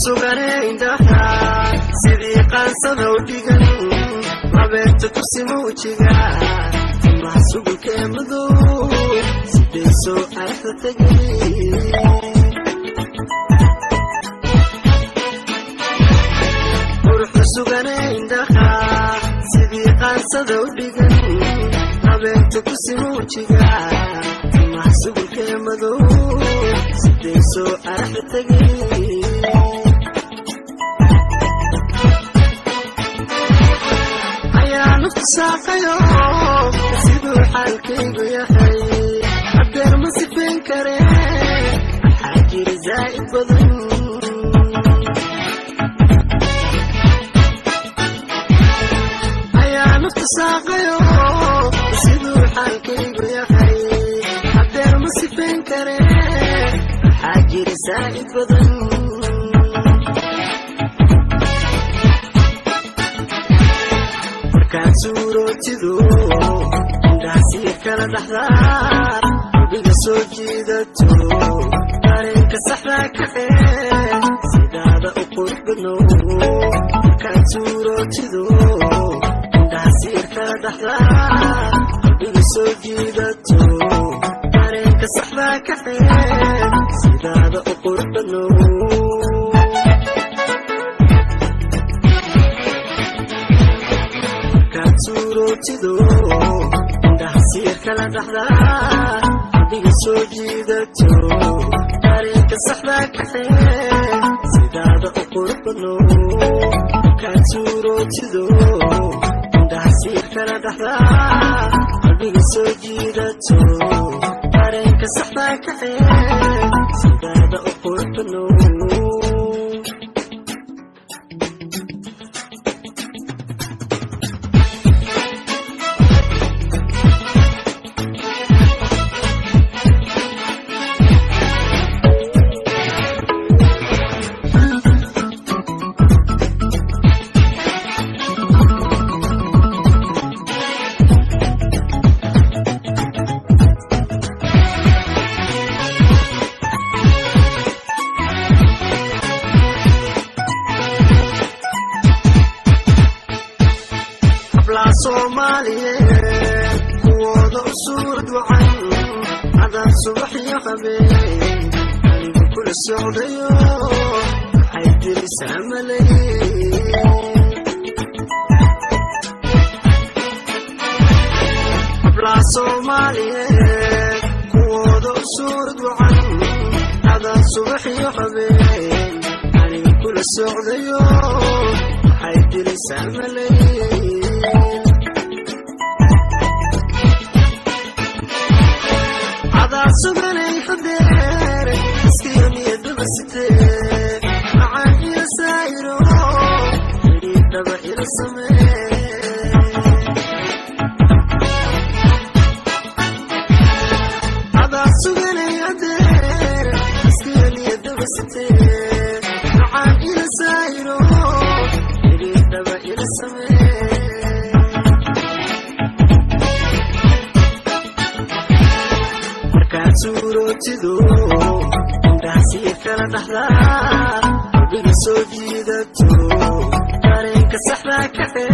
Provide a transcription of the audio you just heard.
sugaray indhaha sidii qaansada u dhigan labeenta ku simuujiga mahsuulkee madow sidee soo aragta tegay quruxda sugaray indhaha sidii qaansada u dhigan labeenta ku simuujiga mahsuulkee madow sidee soo aragta tegay saaqayo siduu xaalkaygu yahay hadeer ma sifayn kare waxaa jiri zaa'id badan ayaa nafta saaqayo siduu xaalkaygu yahay hadeer ma sifayn kare waxaa jiri zaa'id badan suurootidu indhaasiir kala dhaxdaar hubiga soo jiidato dareenka saxdaa kaxee sidaada u qurux badno markaad suurootidu indhaasiir kala dhaxdaar hubiga soo jiidato dareenka saxdaa kaxee sidaada u qurux badno suurootidu indhaasiir kala dhaxdaar hubiga soo jiidato dareenka saxdaa kaxee sidaada u qurux badno markaad suurootidu indhaasiir kala dhaxdaar hubiga soo jiidato dareenka saxdaa kaxee sidaada u qurux badno Soomaaliyeed kuwooda u suurad wacan cadaan subax iyo habeen anigu kula socdayo waxay dirisaa malay hablaa Soomaaliyeed kuwooda u suurad wacan cadaan subax iyo habeen anigu kula socdayo waxay dirisaa malay suganay hadeer iskiyo niyadaba sidee macaan ila saayiro xidhiidhaba ila samee adaa suganay hadeer iskiyo niyadaba sidee macaan ila saayiro xidhiidhaba ila samee suurootidu indhaasiir kala dhaxdaar hubiga soo jiidato dareenka saxdaa kaxee